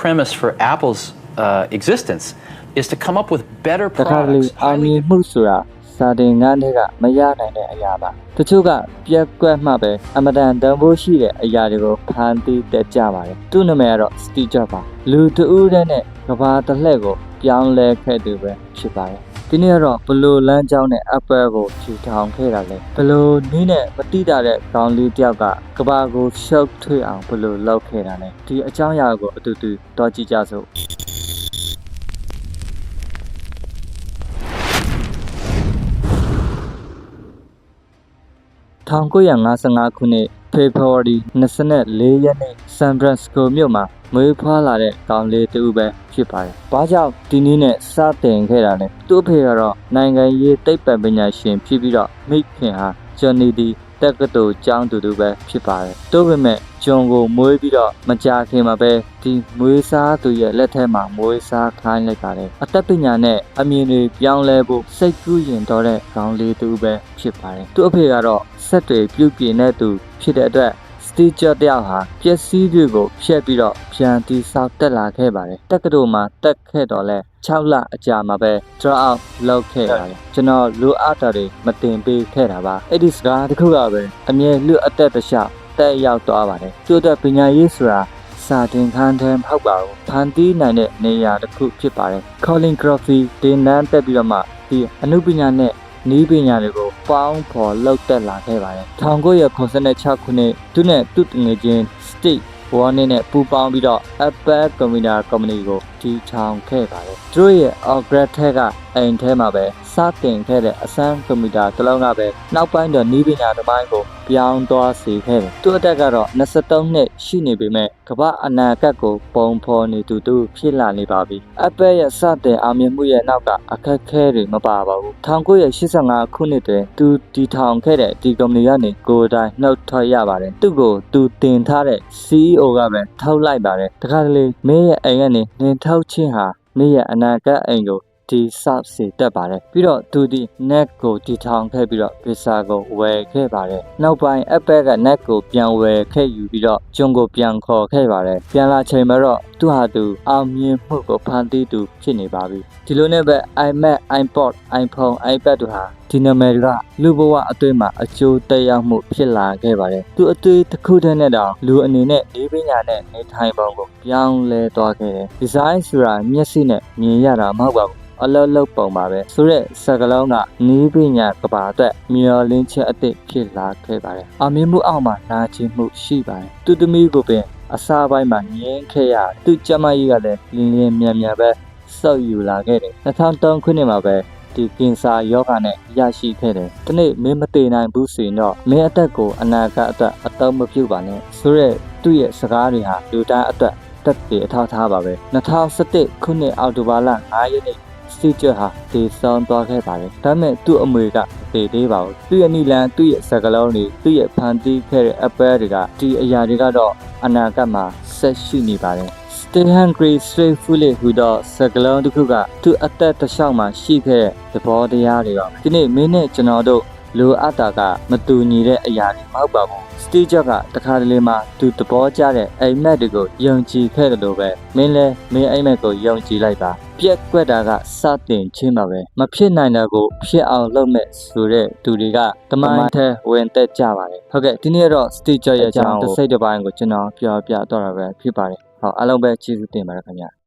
premise for Apple's existence is to come up with better တခါလေ products. အောင်မြင်မှုဆိုတာစာတင်ငန်းတွေကမရနိုင်တဲ့အရာပါတချို့ကပြက်ကွက်မှပဲအမတန်တန်ဖိုးရှိတဲ့အရာတွေကိုဖန်တီးတက်ကြပါတယ်သူ့နာမည်ကတော့ Steve Jobs ပါလူတဦးတည်းနဲ့ကဘာတစ်လှည့်ကိုပြောင်းလဲခဲ့သူပဲဖြစ်ပါတယ်ဒီနေ့ကတော့ဘလို့လမ်းကြောင်းနဲ့ Apple ကိုထူထောင်ခဲ့တာလဲဘလို့နည်းနဲ့မတိတာတဲ့ကောင်းလေးတယောက်ကကဘာကိုရှုပ်ထွေးအောင်ဘလို့လုပ်ခဲ့တာလဲဒီအကြောင်းအရာကိုအတူတူတော့ကြည့်ကြစို့1955ခုနှစ် February 24 ရက်နေ့ San Francisco မြို့မှာမွေးဖွားလာတဲ့ကောင်လေးတူပဲဖြစ်ပါတယ်။ဘာကြောင့်ဒီနည်းနဲ့စတင်ခဲ့တာလဲ။သူ့အဖေကတော့နိုင်ငံရေးသိပ္ပံပညာရှင်ဖြစ်ပြီးတော့မိခင်ဟာဂျွန်နီဒီတက္ကသိုလ်ကျောင်းသူပဲဖြစ်ပါတယ်။ဒါပေမဲ့ဂျွန်ကိုမွေးပြီးတော့မကြာခင်မှာပဲဒီမွေးစားသူရဲ့လက်ထဲမှာမွေးစားခိုင်းလိုက်ပါတယ်။အသက်ပညာနဲ့အမြင်တွေပြောင်းလဲဖို့စိတ်ကူးရင်တော့တဲ့ကောင်လေးတူပဲဖြစ်ပါတယ်။သူ့အဖေကတော့ဆက်တွေပြုတ်ပြင်းတဲ့သူဖြစ်တဲ့အတွက်Steve Jobs တယောက်ဟာပျက်စီးတွေကိုဖျက်ပြီးတော့ပြန်တီးဆောက်တက်လာခဲ့ပါတယ်တက္ကသိုလ်မှာတက်ခဲ့တော့လဲ6လအကြာမှာပဲ drop out လုပ်ခဲ့ပါတယ်ကျွန်တော်လိုအပ်တာတွေမတင်ပေးခဲ့တာပါအဲ့ဒီစကားတစ်ခုကပဲအမြဲလွတ်အသက်တခြားတက်ရောက်သွားပါတယ်သူ့အတွက်ပညာရေးဆိုတာစာတင်ခန်းထဲမဟုတ်ပါဘူးဖန်တီးနိုင်တဲ့နေရာတစ်ခုဖြစ်ပါတယ် calligraphy တင်နန်းတက်ပြီးတော့မှဒီအနုပညာနဲ့နီးပညာတွေကိုပေါင်းဖော်လောက်တက်လာခဲ့ပါတယ်1996ခုနှစ်သူနဲ့သူ့တငယ်ချင်း Steve Wozniak နဲ့ပူးပေါင်းပြီးတော့ Apple Computer Company ကိုတည်ထောင်ခဲ့ပါတယ်သူတို့ရဲ့ Ogret ထက်ကအိမ်ထဲမှာပဲစတင်ခဲ့တဲ့အစမ်းကွန်ပျူတာတစ်လုံးကပဲနောက်ပိုင်းတော့နီးပညာသမိုင်းကိုပြောင်းသွားစေခဲ့တယ်သူ့အသက်ကတော့23နှစ်ရှိနေပေမဲ့ကမ္ဘာအနာဂတ်ကိုပုံဖော်နေသူဖြစ်လာနေပါပြီ Apple ရဲ့စတင်အောင်မြင်မှုရဲ့နောက်ကအခက်အခဲတွေမပါပါဘူး1985ခုနှစ်တွင်သူတည်ထောင်ခဲ့တဲ့ဒီကုမ္ပဏီကနေကိုယ်တိုင်နှုတ်ထွက်ရပါတယ်သူ့ကိုသူတင်ထားတဲ့ CEO ကပဲထုတ်လိုက်ပါတယ်တခါတလေမင်းရဲ့အိမ်ကနေနင်ထုတ်ခြင်းဟာမင်းရဲ့အနာဂတ်အိမ်ကိုဒီဆောက်စီတက်ပါတယ်ပြီးတော့သူဒီ net ကိုတည်ထောင်ခဲ့ပြီးတော့ visa ကိုဝယ်ခဲ့ပါတယ်နောက်ပိုင်း Apple က net ကိုပြန်ဝယ်ခဲ့ယူပြီးတော့ဂျွန်ကိုပြန်ခေါ်ခဲ့ပါတယ်ပြန်လာချိန်မှာတော့သူဟာသူအောင်မြင်မှုကိုဖန်တီးသူဖြစ်နေပါပြီဒီလိုနဲ့ပဲ iMac iPod iPhone iPad တို့ဟာဒီနာမည်ကလူဘဝအသွင်မှာအကျိုးသက်ရောက်မှုဖြစ်လာခဲ့ပါတယ်သူအသွေးတစ်ခုတည်းနဲ့တောင်လူအနေနဲ့ဒီပညာနဲ့နေထိုင်ပုံကိုပြောင်းလဲသွားခဲ့တယ်ဒီဇိုင်းဆိုတာမျက်စိနဲ့မြင်ရတာမဟုတ်ပါဘူးအလုံးလုံးပုံပါပဲဆိုတဲ့စကလုံးကနီးပညာကဘာအတွက်မျောလင်းချက်အသစ်ဖြစ်လာခဲ့ပါတယ်အမြင်မှုအောက်မှာနာကျင်မှုရှိပါတယ်သူသမီးကိုပင်အစားပိုင်းမှာငင်းခဲ့ရသူကျမကြီးကလည်းလင်းလင်းမြန်မြန်ပဲစောက်ယူလာခဲ့တယ်2003ခုနှစ်မှာပဲဒီကင်ဆာယောဂနဲ့ရရှိခဲ့တယ်။ဒီနေ့မင်းမသေးနိုင်ဘူးဆိုရင်တော့မင်းအသက်ကိုအနာဂတ်အတွက်အသုံးမပြုပါနဲ့ဆိုရက်သူ့ရဲ့စကားတွေဟာလူတိုင်းအတွက်တက်တည်အထောက်ထားပါပဲ။2017ခုနှစ်အောက်တိုဘာလ9ရက်နေ့Steve Jobsဟာတည်ဆောင်သွားခဲ့ပါတယ်။ဒါပေမဲ့သူ့အမွေကတည်သေးပါဘူး။သူ့ရဲ့နီလန်သူ့ရဲ့စကားလုံးတွေသူ့ရဲ့ဖန်တီးခဲ့တဲ့ Apple တွေကဒီအရာတွေကတော့အနာဂတ်မှာဆက်ရှိနေပါတယ်။ Stay hungry, stay foolish ဟူသောစကားလုံးတစ်ခုကသူ့အသက်တစ်လျှောက်မှာရှိခဲ့တဲ့သဘောတရားတွေပါဒီနေ့မင်းနဲ့ကျွန်တော်တို့လိုအပ်တာကမတူညီတဲ့အရာတွေမဟုတ်ပါဘူး Steve Jobs ကတခါတလေမှာသူသဘောကျတဲ့အိမ်မက်တွေကိုယုံကြည်ခဲ့တယ်လို့ပဲမင်းလည်းမင်းအိမ်မက်ကိုယုံကြည်လိုက်ပါပြက်ကွက်တာကစတင်ခြင်းပါပဲမဖြစ်နိုင်တာကိုဖြစ်အောင်လုပ်မဲ့ဆိုတဲ့သူတွေကတမိုင်းထဲဝင်သက်ကြပါတယ်ဟုတ်ကဲ့ဒီနေ့တော့ Steve Jobs ရဲ့အကြောင်းတစ်စိတ်တစ်ပိုင်းကိုကျွန်တော်ပြောပြတော့တာပဲဖြစ်ပါတယ်好，အားလုံးပဲကျေးဇူးတင်ပါတယ်ခင်ဗျာ